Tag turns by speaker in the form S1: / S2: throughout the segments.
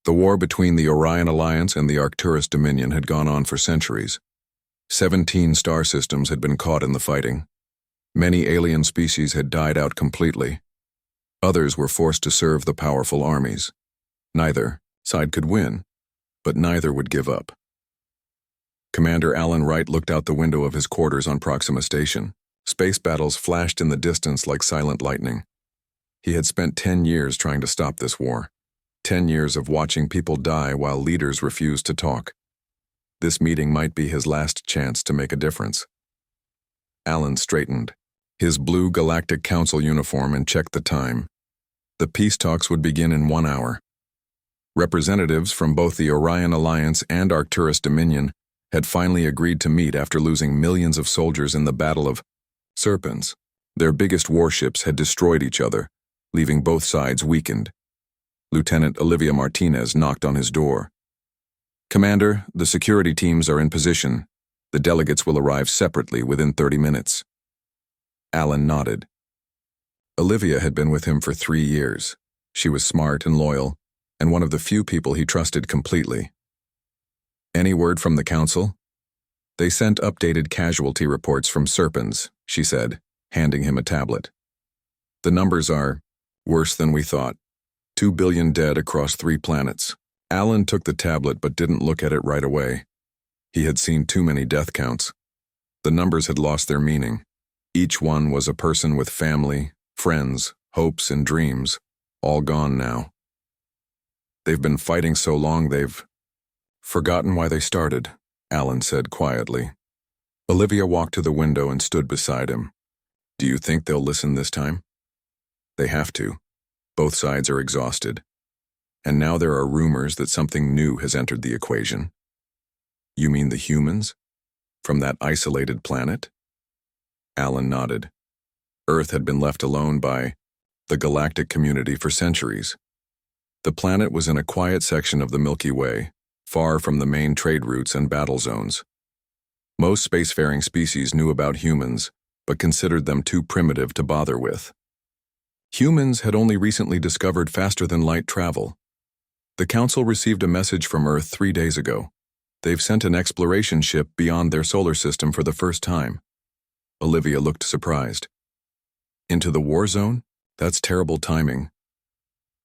S1: The war between the Orion Alliance and the Arcturus Dominion had gone on for centuries. 17 star systems had been caught in the fighting. Many alien species had died out completely. Others were forced to serve the powerful armies. Neither side could win, but neither would give up. Commander Alan Wright looked out the window of his quarters on Proxima Station. Space battles flashed in the distance like silent lightning. He had spent 10 years trying to stop this war. 10 years of watching people die while leaders refused to talk. This meeting might be his last chance to make a difference. Alan straightened his blue Galactic Council uniform and checked the time. The peace talks would begin in 1 hour. Representatives from both the Orion Alliance and Arcturus Dominion had finally agreed to meet after losing millions of soldiers in the Battle of Serpens. Their biggest warships had destroyed each other, leaving both sides weakened. Lieutenant Olivia Martinez knocked on his door. "Commander, the security teams are in position. The delegates will arrive separately within 30 minutes. Alan nodded. Olivia had been with him for 3 years. She was smart and loyal, and one of the few people he trusted completely. "Any word from the council?" "They sent updated casualty reports from Serpens," she said, handing him a tablet. "The numbers are worse than we thought. 2 billion dead across 3 planets. Alan took the tablet but didn't look at it right away. He had seen too many death counts. The numbers had lost their meaning. Each one was a person with family, friends, hopes, and dreams, all gone now. "They've been fighting so long they've forgotten why they started," Alan said quietly. Olivia walked to the window and stood beside him. "Do you think they'll listen this time?" "They have to. Both sides are exhausted. And now there are rumors that something new has entered the equation." "You mean the humans? From that isolated planet?" Alan nodded. Earth had been left alone by the galactic community for centuries. The planet was in a quiet section of the Milky Way, far from the main trade routes and battle zones. Most spacefaring species knew about humans, but considered them too primitive to bother with. Humans had only recently discovered faster-than-light travel. The Council received a message from Earth 3 days ago. They've sent an exploration ship beyond their solar system for the first time. Olivia looked surprised. "Into the war zone? That's terrible timing."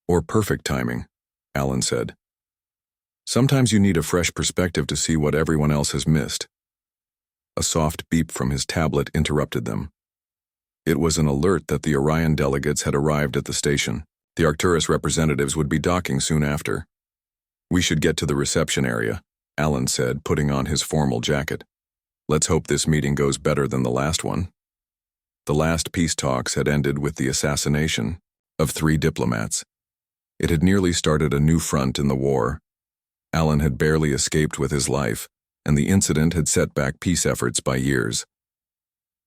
S1: "Or perfect timing," Alan said. "Sometimes you need a fresh perspective to see what everyone else has missed." A soft beep from his tablet interrupted them. It was an alert that the Orion delegates had arrived at the station. The Arcturus representatives would be docking soon after. "We should get to the reception area," Alan said, putting on his formal jacket. "Let's hope this meeting goes better than the last one." The last peace talks had ended with the assassination of 3 diplomats. It had nearly started a new front in the war. Alan had barely escaped with his life, and the incident had set back peace efforts by years.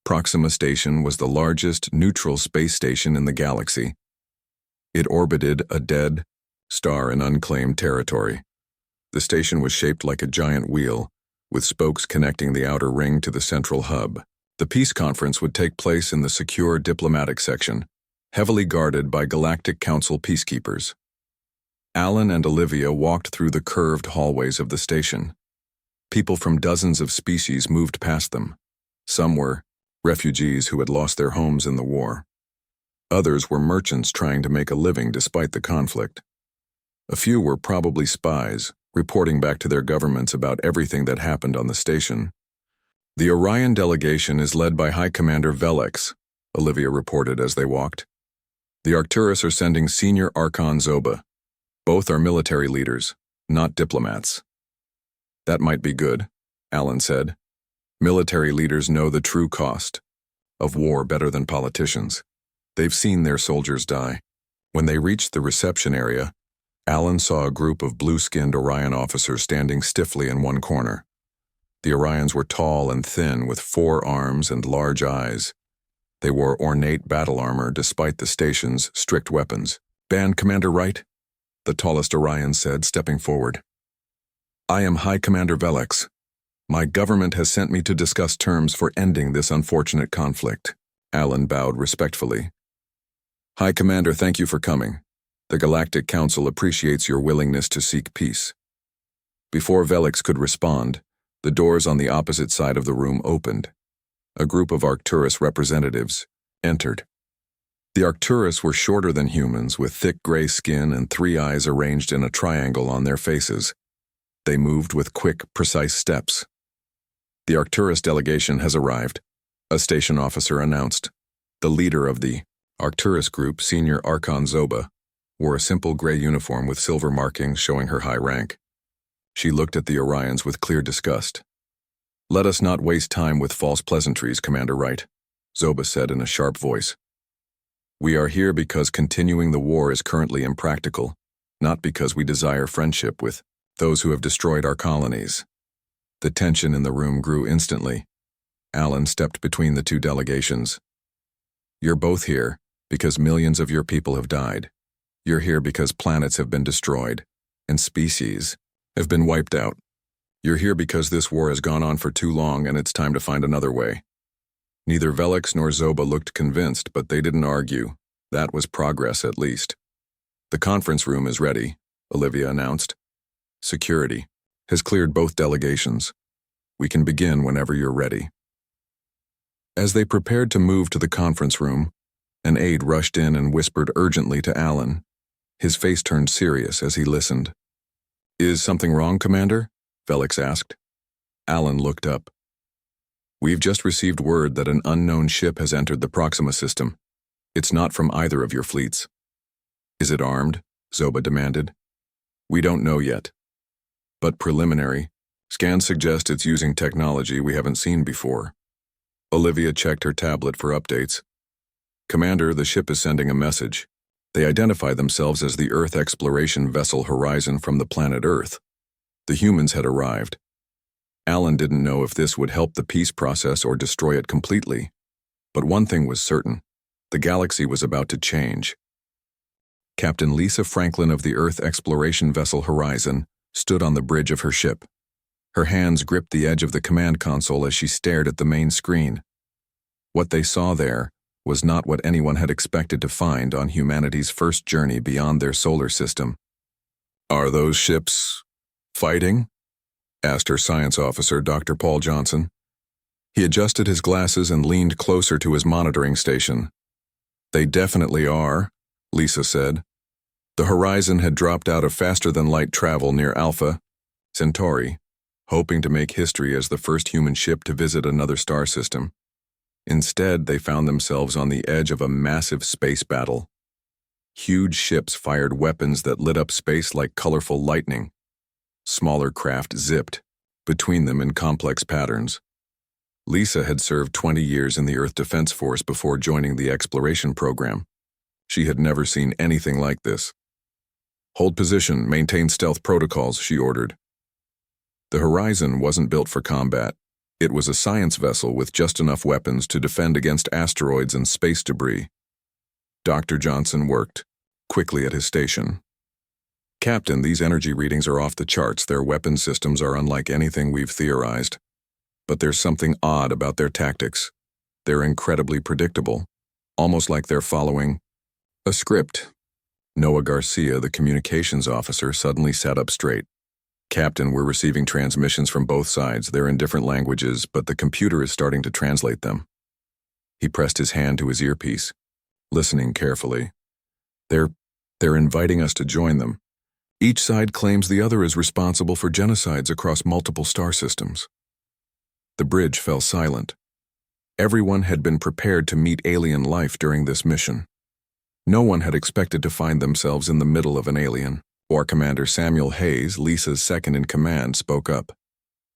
S1: Proxima Station was the largest neutral space station in the galaxy. It orbited a dead star in unclaimed territory. The station was shaped like a giant wheel, with spokes connecting the outer ring to the central hub. The peace conference would take place in the secure diplomatic section, heavily guarded by Galactic Council peacekeepers. Alan and Olivia walked through the curved hallways of the station. People from dozens of species moved past them. Some were refugees who had lost their homes in the war. Others were merchants trying to make a living despite the conflict. A few were probably spies, reporting back to their governments about everything that happened on the station. "The Orion delegation is led by High Commander Velex," Olivia reported as they walked. "The Arcturus are sending Senior Archon Zoba. Both are military leaders, not diplomats." "That might be good," Alan said. "Military leaders know the true cost of war better than politicians. They've seen their soldiers die." When they reached the reception area, Alan saw a group of blue-skinned Orion officers standing stiffly in one corner. The Orions were tall and thin, with 4 arms and large eyes. They wore ornate battle armor despite the station's strict weapons. "Band Commander Wright," the tallest Orion said, stepping forward. "I am High Commander Velex. My government has sent me to discuss terms for ending this unfortunate conflict." Alan bowed respectfully. "High Commander, thank you for coming. The Galactic Council appreciates your willingness to seek peace." Before Velix could respond, the doors on the opposite side of the room opened. A group of Arcturus representatives entered. The Arcturus were shorter than humans, with thick gray skin and 3 eyes arranged in a triangle on their faces. They moved with quick, precise steps. "The Arcturus delegation has arrived," a station officer announced. The leader of the Arcturus group, Senior Archon Zoba, wore a simple gray uniform with silver markings showing her high rank. She looked at the Orions with clear disgust. "Let us not waste time with false pleasantries, Commander Wright," Zoba said in a sharp voice. "We are here because continuing the war is currently impractical, not because we desire friendship with those who have destroyed our colonies." The tension in the room grew instantly. Alan stepped between the two delegations. "You're both here because millions of your people have died. You're here because planets have been destroyed and species have been wiped out. You're here because this war has gone on for too long and it's time to find another way." Neither Velix nor Zoba looked convinced, but they didn't argue. That was progress, at least. "The conference room is ready," Olivia announced. "Security has cleared both delegations. We can begin whenever you're ready." As they prepared to move to the conference room, an aide rushed in and whispered urgently to Alan. His face turned serious as he listened. "Is something wrong, Commander?" Velix asked. Alan looked up. "We've just received word that an unknown ship has entered the Proxima system. It's not from either of your fleets." "Is it armed?" Zoba demanded. "We don't know yet. But preliminary, scans suggest it's using technology we haven't seen before." Olivia checked her tablet for updates. "Commander, the ship is sending a message. They identify themselves as the Earth exploration vessel Horizon from the planet Earth. The humans had arrived." Alan didn't know if this would help the peace process or destroy it completely. But one thing was certain. The galaxy was about to change. Captain Lisa Franklin of the Earth exploration vessel Horizon stood on the bridge of her ship. Her hands gripped the edge of the command console as she stared at the main screen. What they saw there was not what anyone had expected to find on humanity's first journey beyond their solar system. "Are those ships fighting?" asked her science officer, Dr. Paul Johnson. He adjusted his glasses and leaned closer to his monitoring station. "They definitely are," Lisa said. "The Horizon had dropped out of faster-than-light travel near Alpha Centauri, hoping to make history as the first human ship to visit another star system. Instead, they found themselves on the edge of a massive space battle. Huge ships fired weapons that lit up space like colorful lightning. Smaller craft zipped between them in complex patterns. Lisa had served 20 years in the Earth Defense Force before joining the exploration program. She had never seen anything like this. "Hold position, maintain stealth protocols," she ordered. The Horizon wasn't built for combat. It was a science vessel with just enough weapons to defend against asteroids and space debris. Dr. Johnson worked quickly at his station. "Captain, these energy readings are off the charts. Their weapon systems are unlike anything we've theorized. But there's something odd about their tactics. They're incredibly predictable, almost like they're following a script." Noah Garcia, the communications officer, suddenly sat up straight. "Captain, we're receiving transmissions from both sides. They're in different languages, but the computer is starting to translate them." He pressed his hand to his earpiece, listening carefully. They're inviting us to join them. Each side claims the other is responsible for genocides across multiple star systems." The bridge fell silent. Everyone had been prepared to meet alien life during this mission. No one had expected to find themselves in the middle of an alien. War Commander Samuel Hayes, Lisa's second-in-command, spoke up.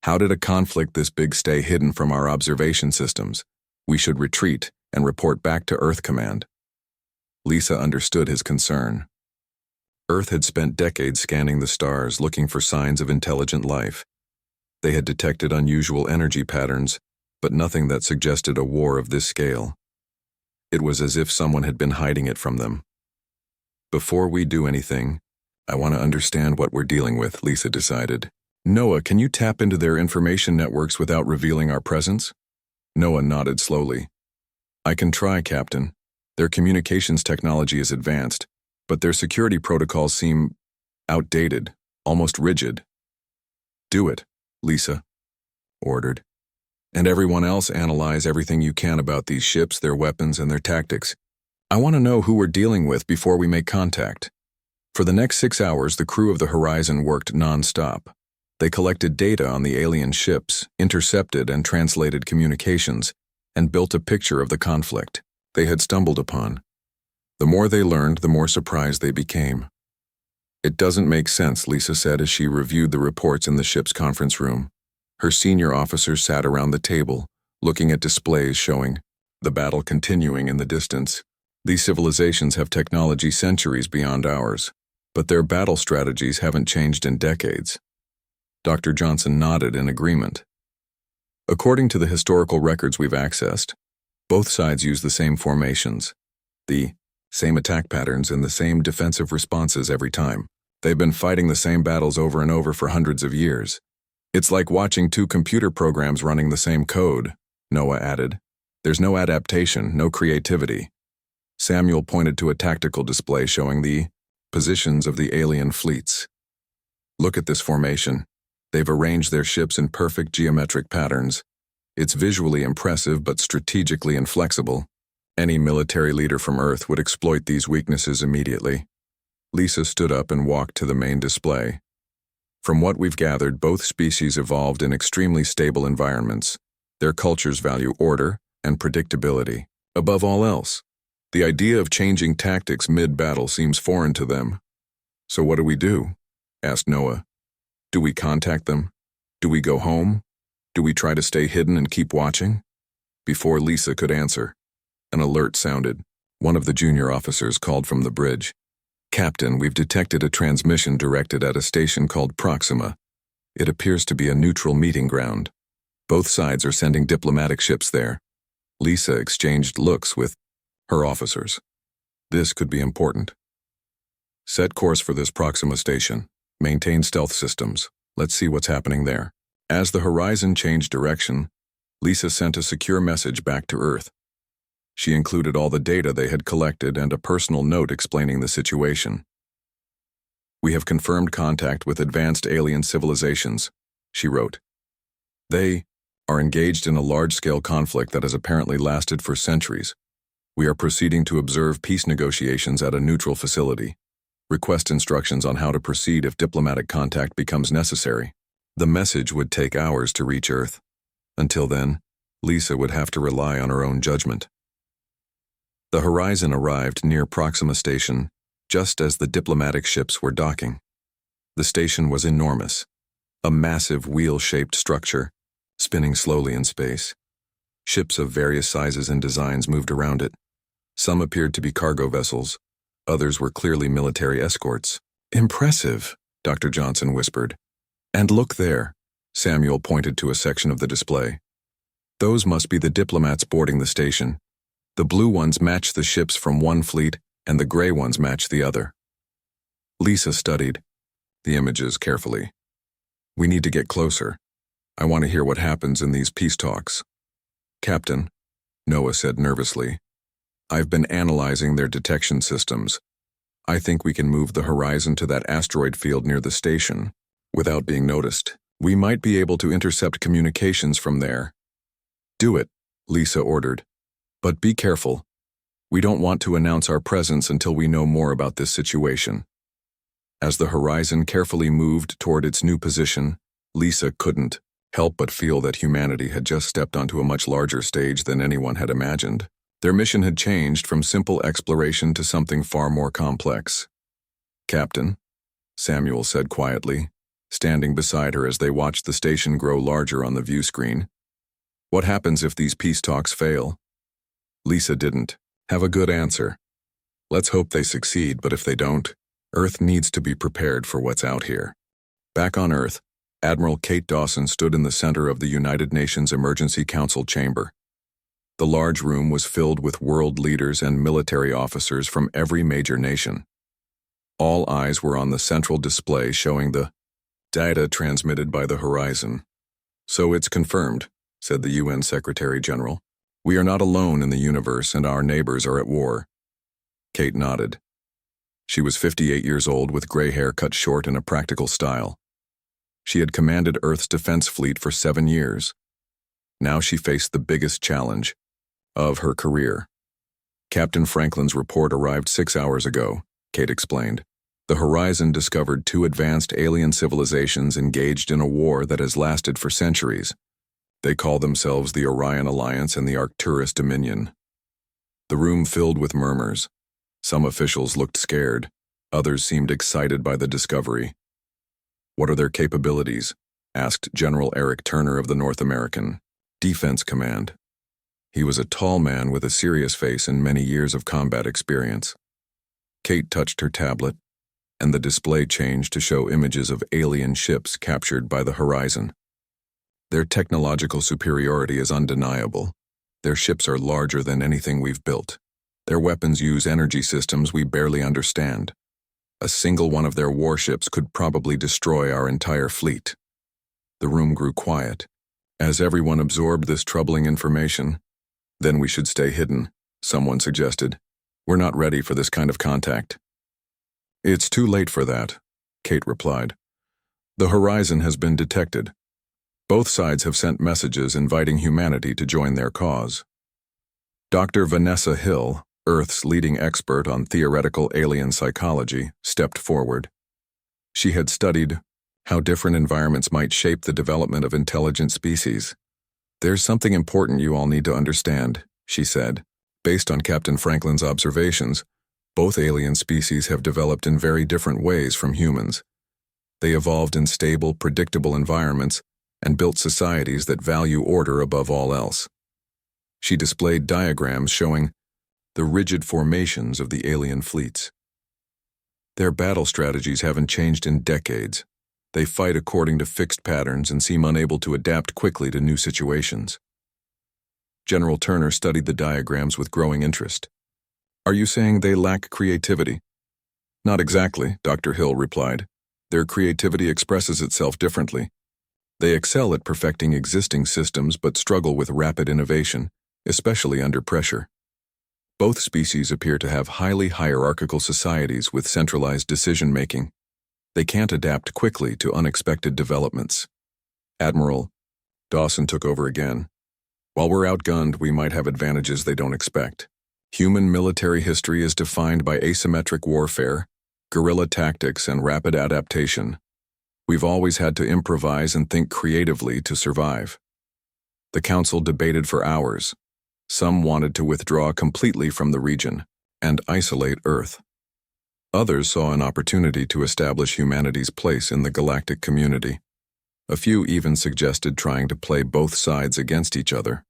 S1: "How did a conflict this big stay hidden from our observation systems? We should retreat and report back to Earth Command." Lisa understood his concern. Earth had spent decades scanning the stars, looking for signs of intelligent life. They had detected unusual energy patterns, but nothing that suggested a war of this scale. It was as if someone had been hiding it from them. "Before we do anything, I want to understand what we're dealing with," Lisa decided. "Noah, can you tap into their information networks without revealing our presence?" Noah nodded slowly. "I can try, Captain. Their communications technology is advanced. but their security protocols seem outdated, almost rigid. Do it, Lisa ordered. And everyone else, analyze everything you can about these ships, their weapons, and their tactics. I want to know who we're dealing with before we make contact. For the next 6 hours, the crew of the Horizon worked non-stop. They collected data on the alien ships, intercepted and translated communications, and built a picture of the conflict they had stumbled upon. The more they learned, the more surprised they became. It doesn't make sense, Lisa said as she reviewed the reports in the ship's conference room. Her senior officers sat around the table, looking at displays showing the battle continuing in the distance. These civilizations have technology centuries beyond ours, but their battle strategies haven't changed in decades. Dr. Johnson nodded in agreement. According to the historical records we've accessed, both sides use the same formations, the same attack patterns, and the same defensive responses every time. They've been fighting the same battles over and over for hundreds of years. It's like watching two computer programs running the same code, Noah added. There's no adaptation, no creativity. Samuel pointed to a tactical display showing the positions of the alien fleets. Look at this formation. They've arranged their ships in perfect geometric patterns. It's visually impressive but strategically inflexible. Any military leader from Earth would exploit these weaknesses immediately. Lisa stood up and walked to the main display. From what we've gathered, both species evolved in extremely stable environments. Their cultures value order and predictability above all else. The idea of changing tactics mid-battle seems foreign to them. So what do we do? Asked Noah. Do we contact them? Do we go home? Do we try to stay hidden and keep watching? Before Lisa could answer, an alert sounded. One of the junior officers called from the bridge. Captain, we've detected a transmission directed at a station called Proxima. It appears to be a neutral meeting ground. Both sides are sending diplomatic ships there. Lisa exchanged looks with her officers. This could be important. Set course for this Proxima station. Maintain stealth systems. Let's see what's happening there. As the Horizon changed direction, Lisa sent a secure message back to Earth. She included all the data they had collected and a personal note explaining the situation. We have confirmed contact with advanced alien civilizations, she wrote. They are engaged in a large-scale conflict that has apparently lasted for centuries. We are proceeding to observe peace negotiations at a neutral facility. Request instructions on how to proceed if diplomatic contact becomes necessary. The message would take hours to reach Earth. Until then, Lisa would have to rely on her own judgment. The Horizon arrived near Proxima Station just as the diplomatic ships were docking. The station was enormous, a massive wheel-shaped structure, spinning slowly in space. Ships of various sizes and designs moved around it. Some appeared to be cargo vessels. Others were clearly military escorts. Impressive, Dr. Johnson whispered. And look there, Samuel pointed to a section of the display. Those must be the diplomats boarding the station. The blue ones match the ships from one fleet, and the gray ones match the other. Lisa studied the images carefully. We need to get closer. I want to hear what happens in these peace talks. Captain, Noah said nervously, I've been analyzing their detection systems. I think we can move the Horizon to that asteroid field near the station without being noticed. We might be able to intercept communications from there. Do it, Lisa ordered. But be careful. We don't want to announce our presence until we know more about this situation. As the Horizon carefully moved toward its new position, Lisa couldn't help but feel that humanity had just stepped onto a much larger stage than anyone had imagined. Their mission had changed from simple exploration to something far more complex. Captain, Samuel said quietly, standing beside her as they watched the station grow larger on the view screen. What happens if these peace talks fail? Lisa didn't have a good answer. Let's hope they succeed, but if they don't, Earth needs to be prepared for what's out here. Back on Earth, Admiral Kate Dawson stood in the center of the United Nations Emergency Council chamber. The large room was filled with world leaders and military officers from every major nation. All eyes were on the central display showing the data transmitted by the Horizon. So it's confirmed, said the UN Secretary General. We are not alone in the universe and our neighbors are at war. Kate nodded. She was 58 years old with gray hair cut short in a practical style. She had commanded Earth's defense fleet for 7 years. Now she faced the biggest challenge of her career. Captain Franklin's report arrived 6 hours ago, Kate explained. The Horizon discovered 2 advanced alien civilizations engaged in a war that has lasted for centuries. They call themselves the Orion Alliance and the Arcturus Dominion. The room filled with murmurs. Some officials looked scared. Others seemed excited by the discovery. "What are their capabilities?" asked General Eric Turner of the North American Defense Command. He was a tall man with a serious face and many years of combat experience. Kate touched her tablet, and the display changed to show images of alien ships captured by the Horizon. Their technological superiority is undeniable. Their ships are larger than anything we've built. Their weapons use energy systems we barely understand. A single one of their warships could probably destroy our entire fleet. The room grew quiet. As everyone absorbed this troubling information, "Then we should stay hidden," someone suggested. "We're not ready for this kind of contact." "It's too late for that," Kate replied. "The Horizon has been detected. Both sides have sent messages inviting humanity to join their cause." Dr. Vanessa Hill, Earth's leading expert on theoretical alien psychology, stepped forward. She had studied how different environments might shape the development of intelligent species. "There's something important you all need to understand," she said. "Based on Captain Franklin's observations, both alien species have developed in very different ways from humans. They evolved in stable, predictable environments and built societies that value order above all else." She displayed diagrams showing the rigid formations of the alien fleets. "Their battle strategies haven't changed in decades. They fight according to fixed patterns and seem unable to adapt quickly to new situations." General Turner studied the diagrams with growing interest. "Are you saying they lack creativity?" "Not exactly," Dr. Hill replied. "Their creativity expresses itself differently. They excel at perfecting existing systems but struggle with rapid innovation, especially under pressure. Both species appear to have highly hierarchical societies with centralized decision-making. They can't adapt quickly to unexpected developments." Admiral Dawson took over again. "While we're outgunned, we might have advantages they don't expect. Human military history is defined by asymmetric warfare, guerrilla tactics, and rapid adaptation. We've always had to improvise and think creatively to survive." The council debated for hours. Some wanted to withdraw completely from the region and isolate Earth. Others saw an opportunity to establish humanity's place in the galactic community. A few even suggested trying to play both sides against each other.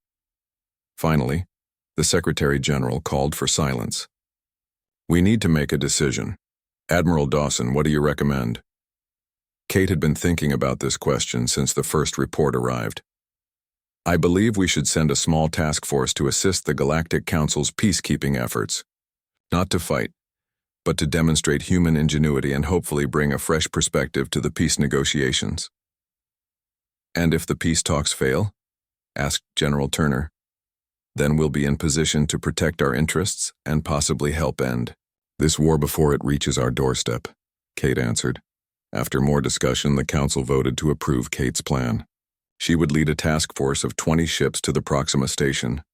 S1: Finally, the Secretary General called for silence. "We need to make a decision. Admiral Dawson, what do you recommend?" Kate had been thinking about this question since the first report arrived. "I believe we should send a small task force to assist the Galactic Council's peacekeeping efforts. Not to fight, but to demonstrate human ingenuity and hopefully bring a fresh perspective to the peace negotiations." "And if the peace talks fail?" asked General Turner. "Then we'll be in position to protect our interests and possibly help end this war before it reaches our doorstep," Kate answered. After more discussion, the council voted to approve Kate's plan. She would lead a task force of 20 ships to the Proxima station.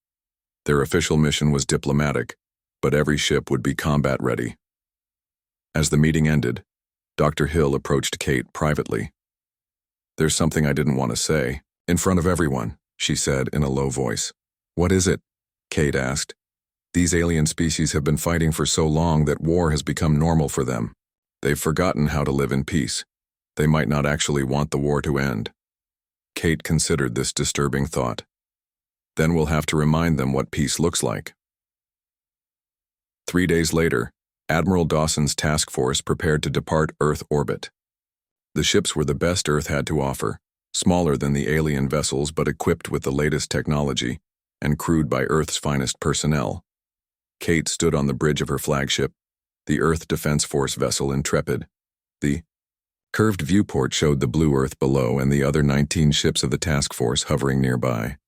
S1: Their official mission was diplomatic, but every ship would be combat ready. As the meeting ended, Dr. Hill approached Kate privately. "There's something I didn't want to say, in front of everyone," she said in a low voice. "What is it?" Kate asked. "These alien species have been fighting for so long that war has become normal for them. They've forgotten how to live in peace. They might not actually want the war to end." Kate considered this disturbing thought. "Then we'll have to remind them what peace looks like." 3 days later, Admiral Dawson's task force prepared to depart Earth orbit. The ships were the best Earth had to offer, smaller than the alien vessels but equipped with the latest technology, and crewed by Earth's finest personnel. Kate stood on the bridge of her flagship, the Earth Defense Force vessel Intrepid. The curved viewport showed the blue Earth below and the other 19 ships of the task force hovering nearby.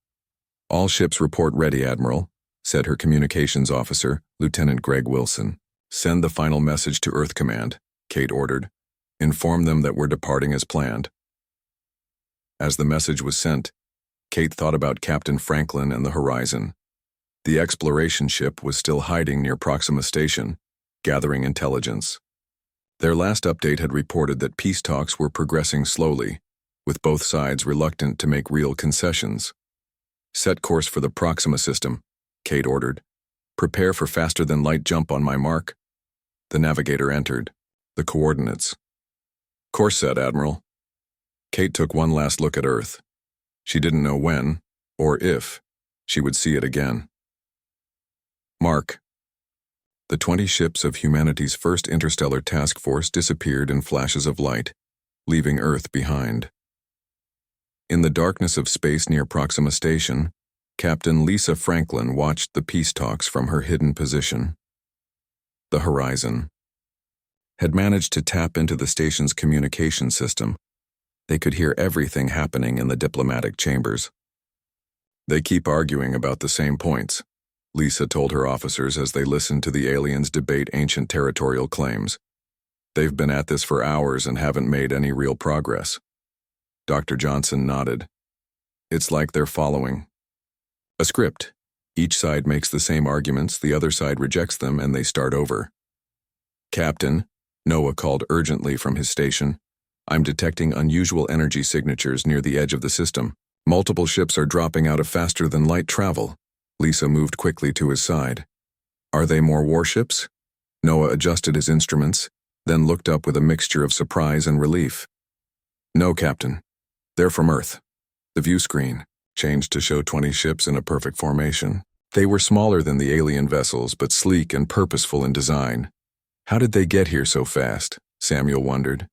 S1: "All ships report ready, Admiral," said her communications officer, Lieutenant Greg Wilson. Send the final message to Earth Command, Kate ordered. Inform them that we're departing as planned. As the message was sent, Kate thought about Captain Franklin and the horizon. The exploration ship was still hiding near Proxima Station, gathering intelligence. Their last update had reported that peace talks were progressing slowly, with both sides reluctant to make real concessions. Set course for the Proxima system, Kate ordered. Prepare for faster-than-light jump on my mark. The navigator entered. The coordinates. Course set, Admiral. Kate took one last look at Earth. She didn't know when, or if, she would see it again. Mark. The 20 ships of humanity's first interstellar task force disappeared in flashes of light, leaving Earth behind. In the darkness of space near Proxima Station, Captain Lisa Franklin watched the peace talks from her hidden position. The horizon had managed to tap into the station's communication system. They could hear everything happening in the diplomatic chambers. They keep arguing about the same points, Lisa told her officers as they listened to the aliens debate ancient territorial claims. They've been at this for hours and haven't made any real progress. Dr. Johnson nodded. It's like they're following a script. Each side makes the same arguments, the other side rejects them, and they start over. Captain, Noah called urgently from his station. I'm detecting unusual energy signatures near the edge of the system. Multiple ships are dropping out of faster-than-light travel. Lisa moved quickly to his side. Are they more warships? Noah adjusted his instruments, then looked up with a mixture of surprise and relief. No, Captain. They're from Earth. The view screen changed to show 20 ships in a perfect formation. They were smaller than the alien vessels, but sleek and purposeful in design. How did they get here so fast? Samuel wondered.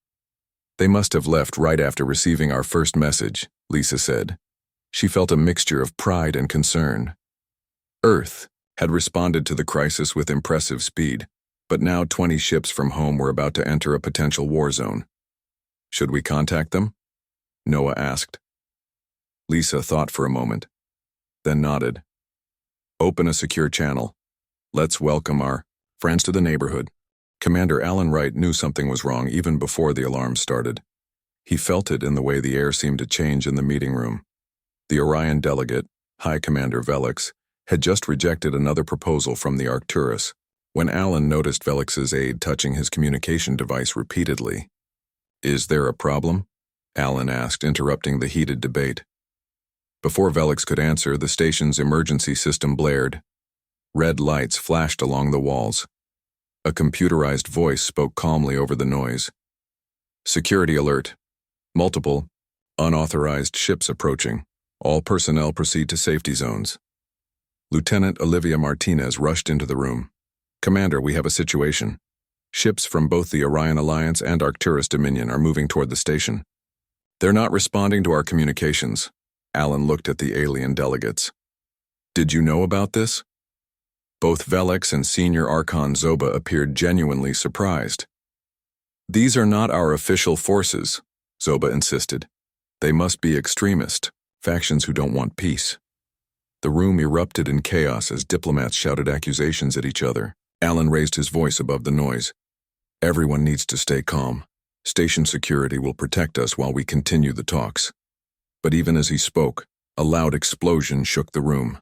S1: They must have left right after receiving our first message, Lisa said. She felt a mixture of pride and concern. Earth had responded to the crisis with impressive speed, but now 20 ships from home were about to enter a potential war zone. Should we contact them? Noah asked. Lisa thought for a moment, then nodded. Open a secure channel. Let's welcome our friends to the neighborhood. Commander Alan Wright knew something was wrong even before the alarm started. He felt it in the way the air seemed to change in the meeting room. The Orion delegate, High Commander Velix, had just rejected another proposal from the Arcturus, when Alan noticed Velix's aide touching his communication device repeatedly. Is there a problem? Alan asked, interrupting the heated debate. Before Velix could answer, the station's emergency system blared. Red lights flashed along the walls. A computerized voice spoke calmly over the noise. Security alert. Multiple, unauthorized ships approaching. All personnel proceed to safety zones. Lieutenant Olivia Martinez rushed into the room. Commander, we have a situation. Ships from both the Orion Alliance and Arcturus Dominion are moving toward the station. They're not responding to our communications. Alan looked at the alien delegates. Did you know about this? Both Velix and Senior Archon Zoba appeared genuinely surprised. These are not our official forces, Zoba insisted. They must be extremist, factions who don't want peace. The room erupted in chaos as diplomats shouted accusations at each other. Alan raised his voice above the noise. Everyone needs to stay calm. Station security will protect us while we continue the talks. But even as he spoke, a loud explosion shook the room.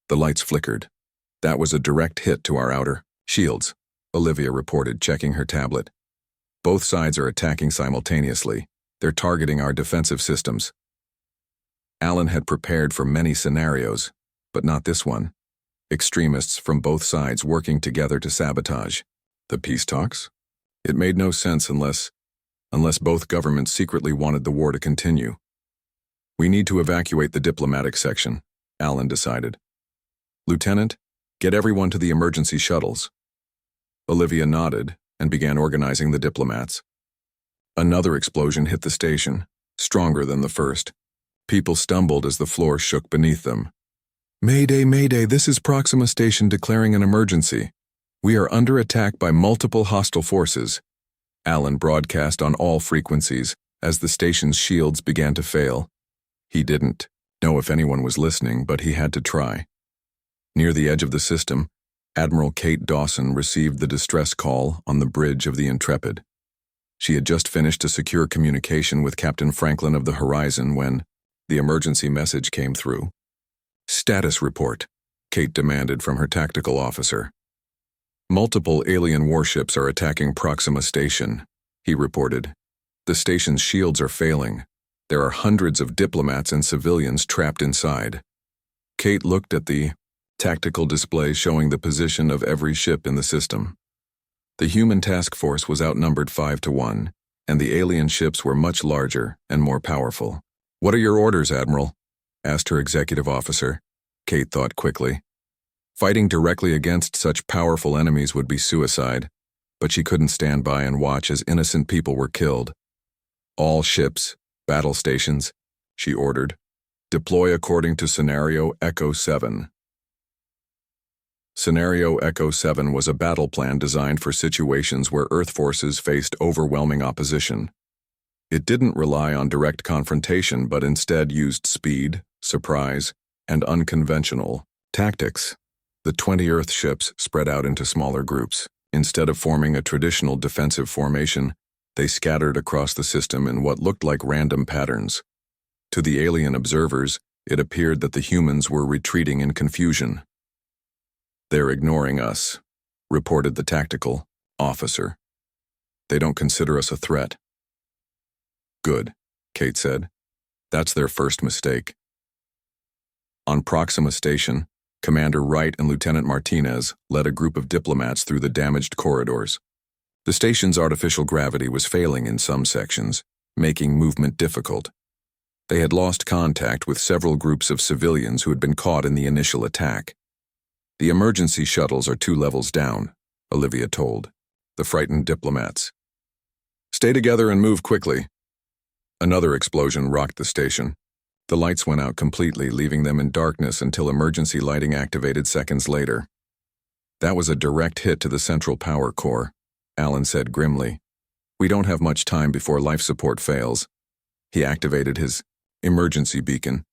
S1: The lights flickered. That was a direct hit to our outer shields, Olivia reported, checking her tablet. Both sides are attacking simultaneously. They're targeting our defensive systems. Alan had prepared for many scenarios, but not this one. Extremists from both sides working together to sabotage. The peace talks? It made no sense unless both governments secretly wanted the war to continue. We need to evacuate the diplomatic section, Alan decided. Lieutenant, get everyone to the emergency shuttles. Olivia nodded and began organizing the diplomats. Another explosion hit the station, stronger than the first. People stumbled as the floor shook beneath them. Mayday, Mayday, this is Proxima Station declaring an emergency. We are under attack by multiple hostile forces. Alan broadcast on all frequencies as the station's shields began to fail. He didn't know if anyone was listening, but he had to try. Near the edge of the system, Admiral Kate Dawson received the distress call on the bridge of the Intrepid. She had just finished a secure communication with Captain Franklin of the Horizon when the emergency message came through. "Status report," Kate demanded from her tactical officer. "Multiple alien warships are attacking Proxima Station," he reported. "The station's shields are failing. There are hundreds of diplomats and civilians trapped inside." Kate looked at the tactical display showing the position of every ship in the system. The human task force was outnumbered 5-1, and the alien ships were much larger and more powerful. "What are your orders, Admiral?" asked her executive officer. Kate thought quickly. Fighting directly against such powerful enemies would be suicide, but she couldn't stand by and watch as innocent people were killed. "All ships, battle stations," she ordered. "Deploy according to Scenario Echo 7. Scenario Echo 7 was a battle plan designed for situations where Earth forces faced overwhelming opposition. It didn't rely on direct confrontation but instead used speed, surprise, and unconventional tactics. The 20 Earth ships spread out into smaller groups. Instead of forming a traditional defensive formation, they scattered across the system in what looked like random patterns. To the alien observers, it appeared that the humans were retreating in confusion. "They're ignoring us," reported the tactical officer. "They don't consider us a threat." "Good," Kate said. "That's their first mistake." On Proxima Station, Commander Wright and Lieutenant Martinez led a group of diplomats through the damaged corridors. The station's artificial gravity was failing in some sections, making movement difficult. They had lost contact with several groups of civilians who had been caught in the initial attack. "The emergency shuttles are 2 levels down," Olivia told the frightened diplomats. "Stay together and move quickly." Another explosion rocked the station. The lights went out completely, leaving them in darkness until emergency lighting activated seconds later. "That was a direct hit to the central power core," Alan said grimly. "We don't have much time before life support fails." He activated his emergency beacon,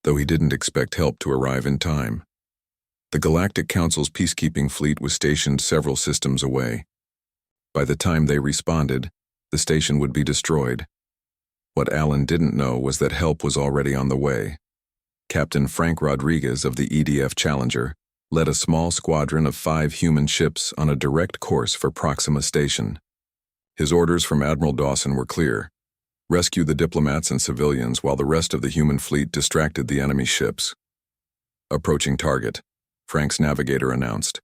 S1: though he didn't expect help to arrive in time. The Galactic Council's peacekeeping fleet was stationed several systems away. By the time they responded, the station would be destroyed. What Alan didn't know was that help was already on the way. Captain Frank Rodriguez of the EDF Challenger led a small squadron of 5 human ships on a direct course for Proxima Station. His orders from Admiral Dawson were clear: rescue the diplomats and civilians while the rest of the human fleet distracted the enemy ships. "Approaching target," Frank's navigator announced.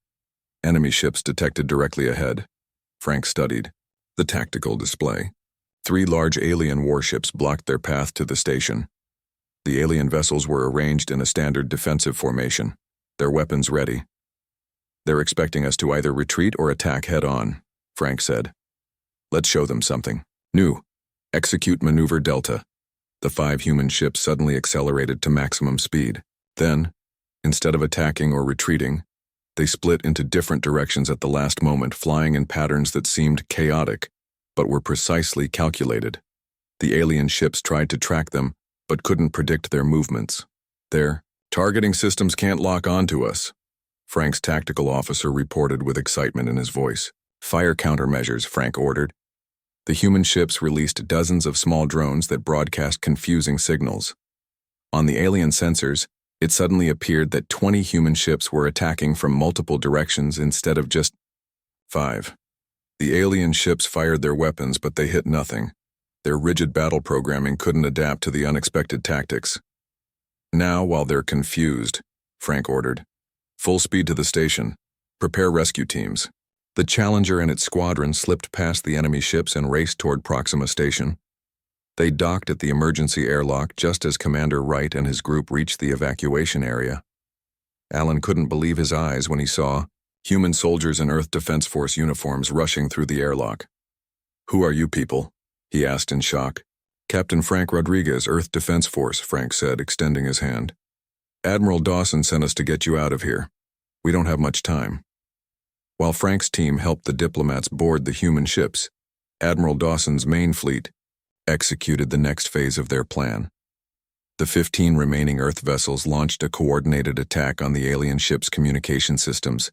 S1: Enemy ships detected directly ahead. Frank studied the tactical display. 3 large alien warships blocked their path to the station. The alien vessels were arranged in a standard defensive formation, their weapons ready. "They're expecting us to either retreat or attack head-on," Frank said. "Let's show them something new. Execute Maneuver Delta." The 5 human ships suddenly accelerated to maximum speed. Then, instead of attacking or retreating, they split into different directions at the last moment, flying in patterns that seemed chaotic, but were precisely calculated. The alien ships tried to track them, but couldn't predict their movements. "Their targeting systems can't lock onto us," Frank's tactical officer reported with excitement in his voice. "Fire countermeasures," Frank ordered. The human ships released dozens of small drones that broadcast confusing signals. On the alien sensors, it suddenly appeared that 20 human ships were attacking from multiple directions instead of just 5. The alien ships fired their weapons, but they hit nothing. Their rigid battle programming couldn't adapt to the unexpected tactics. "Now, while they're confused," Frank ordered, "full speed to the station. Prepare rescue teams." The Challenger and its squadron slipped past the enemy ships and raced toward Proxima Station. They docked at the emergency airlock just as Commander Wright and his group reached the evacuation area. Alan couldn't believe his eyes when he saw human soldiers in Earth Defense Force uniforms rushing through the airlock. "Who are you people?" he asked in shock. "Captain Frank Rodriguez, Earth Defense Force," Frank said, extending his hand. "Admiral Dawson sent us to get you out of here. We don't have much time." While Frank's team helped the diplomats board the human ships, Admiral Dawson's main fleet executed the next phase of their plan. The 15 remaining Earth vessels launched a coordinated attack on the alien ships' communication systems.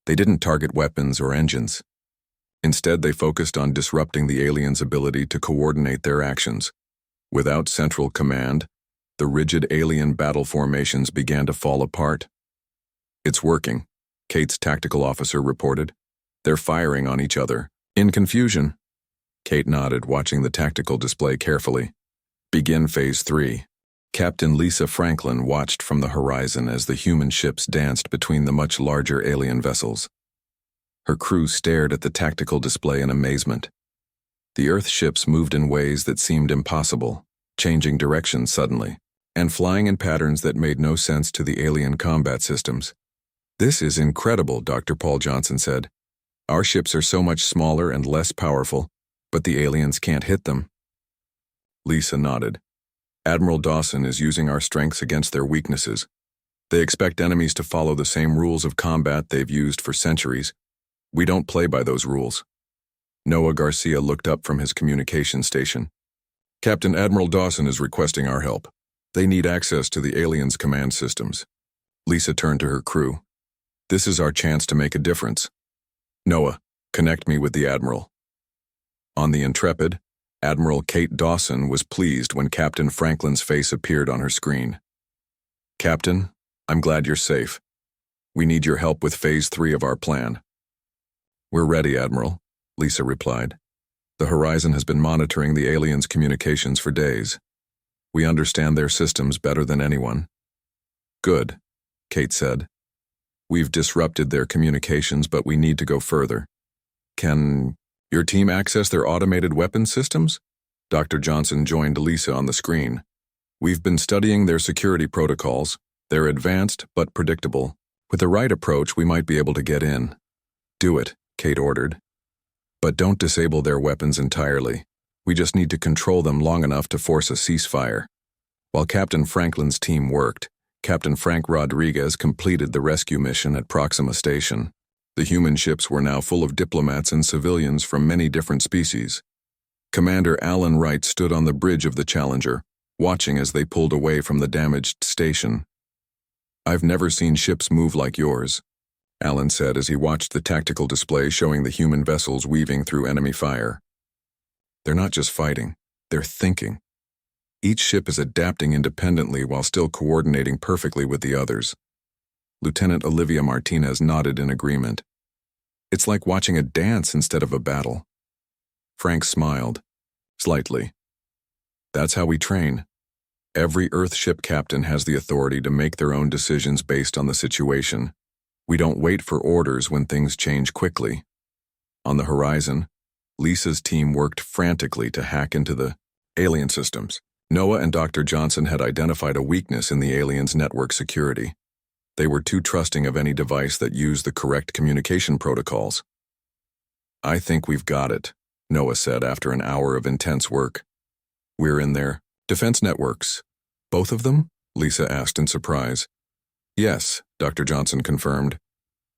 S1: They didn't target weapons or engines. Instead, they focused on disrupting the aliens' ability to coordinate their actions. Without central command, the rigid alien battle formations began to fall apart. "It's working," Kate's tactical officer reported. "They're firing on each other, in confusion." Kate nodded, watching the tactical display carefully. "Begin Phase 3. Captain Lisa Franklin watched from the horizon as the human ships danced between the much larger alien vessels. Her crew stared at the tactical display in amazement. The Earth ships moved in ways that seemed impossible, changing direction suddenly, and flying in patterns that made no sense to the alien combat systems. "This is incredible," Dr. Paul Johnson said. "Our ships are so much smaller and less powerful, but the aliens can't hit them." Lisa nodded. "Admiral Dawson is using our strengths against their weaknesses. They expect enemies to follow the same rules of combat they've used for centuries. We don't play by those rules." Noah Garcia looked up from his communication station. "Captain Admiral Dawson is requesting our help. They need access to the aliens' command systems." Lisa turned to her crew. "This is our chance to make a difference. Noah, connect me with the Admiral." On the Intrepid, Admiral Kate Dawson was pleased when Captain Franklin's face appeared on her screen. "Captain, I'm glad you're safe. We need your help with Phase 3 of our plan." "We're ready, Admiral," Lisa replied. "The Horizon has been monitoring the aliens' communications for days. We understand their systems better than anyone." "Good," Kate said. "We've disrupted their communications, but we need to go further. Can your team access their automated weapons systems?" Dr. Johnson joined Lisa on the screen. "We've been studying their security protocols. They're advanced but predictable. With the right approach, we might be able to get in." "Do it," Kate ordered. "But don't disable their weapons entirely. We just need to control them long enough to force a ceasefire." While Captain Franklin's team worked, Captain Frank Rodriguez completed the rescue mission at Proxima Station. The human ships were now full of diplomats and civilians from many different species. Commander Alan Wright stood on the bridge of the Challenger, watching as they pulled away from the damaged station. "I've never seen ships move like yours," Alan said as he watched the tactical display showing the human vessels weaving through enemy fire. "They're not just fighting, they're thinking. Each ship is adapting independently while still coordinating perfectly with the others." Lieutenant Olivia Martinez nodded in agreement. "It's like watching a dance instead of a battle." Frank smiled, slightly. "That's how we train. Every Earth ship captain has the authority to make their own decisions based on the situation. We don't wait for orders when things change quickly." On the Horizon, Lisa's team worked frantically to hack into the alien systems. Noah and Dr. Johnson had identified a weakness in the aliens' network security. They were too trusting of any device that used the correct communication protocols. "I think we've got it," Noah said after an hour of intense work. "We're in their defense networks." "Both of them?" Lisa asked in surprise. "Yes," Dr. Johnson confirmed.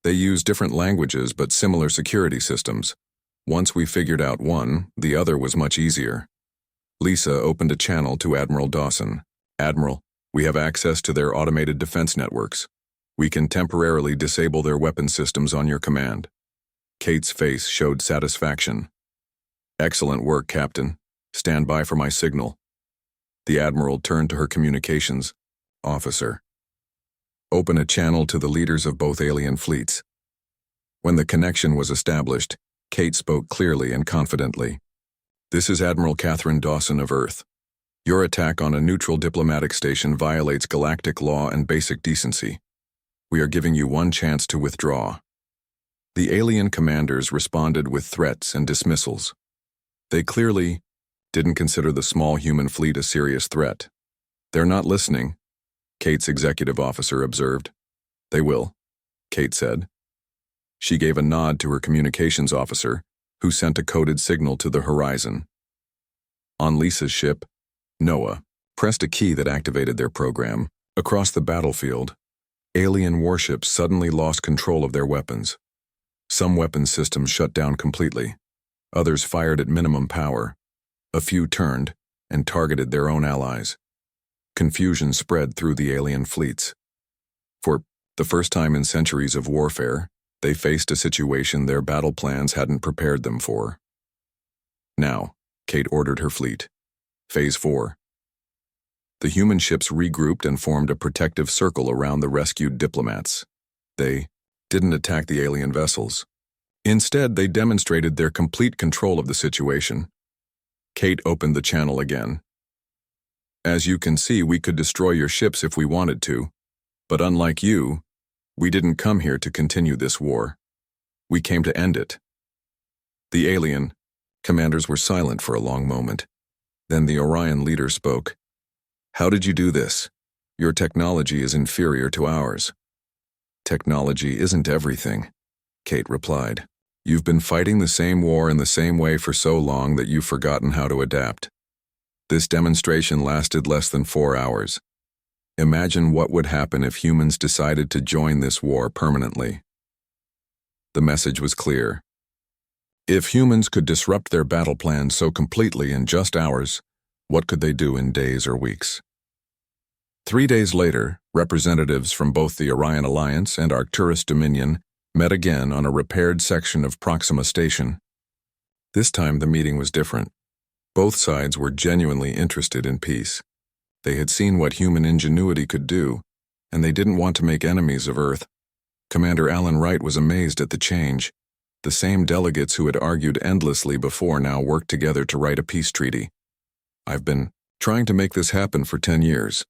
S1: "They use different languages but similar security systems. Once we figured out one, the other was much easier." Lisa opened a channel to Admiral Dawson. "Admiral, we have access to their automated defense networks. We can temporarily disable their weapon systems on your command." Kate's face showed satisfaction. "Excellent work, Captain. Stand by for my signal." The Admiral turned to her communications officer. "Open a channel to the leaders of both alien fleets." When the connection was established, Kate spoke clearly and confidently. "This is Admiral Catherine Dawson of Earth. Your attack on a neutral diplomatic station violates galactic law and basic decency. We are giving you one chance to withdraw." The alien commanders responded with threats and dismissals. They clearly didn't consider the small human fleet a serious threat. "They're not listening," Kate's executive officer observed. "They will," Kate said. She gave a nod to her communications officer, who sent a coded signal to the Horizon. On Lisa's ship, Noah pressed a key that activated their program. Across the battlefield, alien warships suddenly lost control of their weapons. Some weapons systems shut down completely. Others fired at minimum power. A few turned and targeted their own allies. Confusion spread through the alien fleets. For the first time in centuries of warfare, They faced a situation their battle plans hadn't prepared them for. Now, Kate ordered her fleet. Phase 4. The human ships regrouped and formed a protective circle around the rescued diplomats. They didn't attack the alien vessels. Instead, they demonstrated their complete control of the situation. Kate opened the channel again. As you can see, we could destroy your ships if we wanted to, but unlike you, we didn't come here to continue this war. We came to end it. The alien commanders were silent for a long moment. Then the Orion leader spoke. How did you do this? Your technology is inferior to ours. Technology isn't everything, Kate replied. You've been fighting the same war in the same way for so long that you've forgotten how to adapt. This demonstration lasted less than 4 hours. Imagine what would happen if humans decided to join this war permanently. The message was clear. If humans could disrupt their battle plans so completely in just hours, what could they do in days or weeks? 3 days later, representatives from both the Orion Alliance and Arcturus Dominion met again on a repaired section of Proxima Station. This time the meeting was different. Both sides were genuinely interested in peace. They had seen what human ingenuity could do, and they didn't want to make enemies of Earth. Commander Alan Wright was amazed at the change. The same delegates who had argued endlessly before now worked together to write a peace treaty. I've been trying to make this happen for 10 years,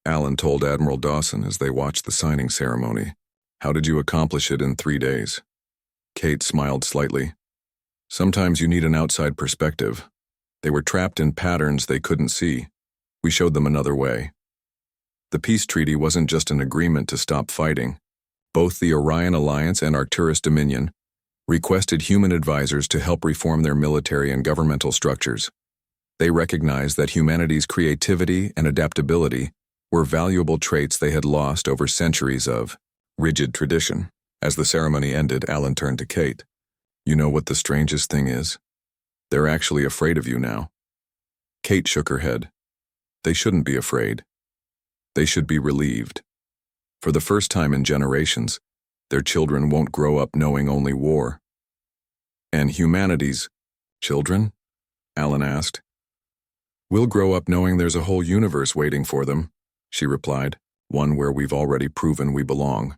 S1: Alan told Admiral Dawson as they watched the signing ceremony. How did you accomplish it in 3 days? Kate smiled slightly. Sometimes you need an outside perspective. They were trapped in patterns they couldn't see. We showed them another way. The peace treaty wasn't just an agreement to stop fighting. Both the Orion Alliance and Arcturus Dominion requested human advisors to help reform their military and governmental structures. They recognized that humanity's creativity and adaptability were valuable traits they had lost over centuries of rigid tradition. As the ceremony ended, Alan turned to Kate. You know what the strangest thing is? They're actually afraid of you now. Kate shook her head. They shouldn't be afraid. They should be relieved. For the first time in generations, their children won't grow up knowing only war. And humanity's children? Alan asked. We'll grow up knowing there's a whole universe waiting for them, she replied, one where we've already proven we belong.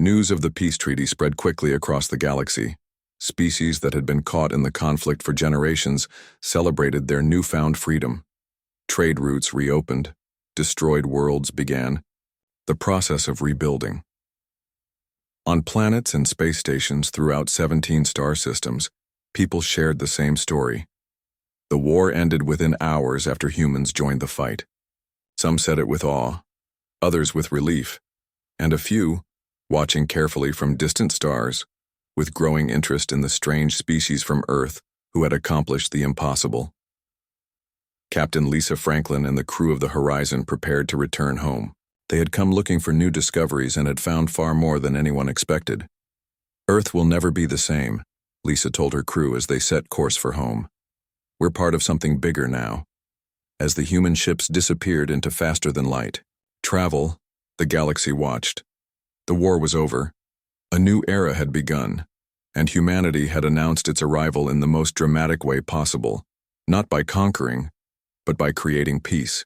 S1: News of the peace treaty spread quickly across the galaxy. Species that had been caught in the conflict for generations celebrated their newfound freedom. Trade routes reopened. Destroyed worlds began. The process of rebuilding. On planets and space stations throughout 17 star systems, people shared the same story. The war ended within hours after humans joined the fight. Some said it with awe, others with relief, and a few, watching carefully from distant stars, with growing interest in the strange species from Earth who had accomplished the impossible. Captain Lisa Franklin and the crew of the Horizon prepared to return home. They had come looking for new discoveries and had found far more than anyone expected. Earth will never be the same, Lisa told her crew as they set course for home. We're part of something bigger now. As the human ships disappeared into faster-than-light travel, the galaxy watched. The war was over. A new era had begun, and humanity had announced its arrival in the most dramatic way possible, not by conquering, but by creating peace.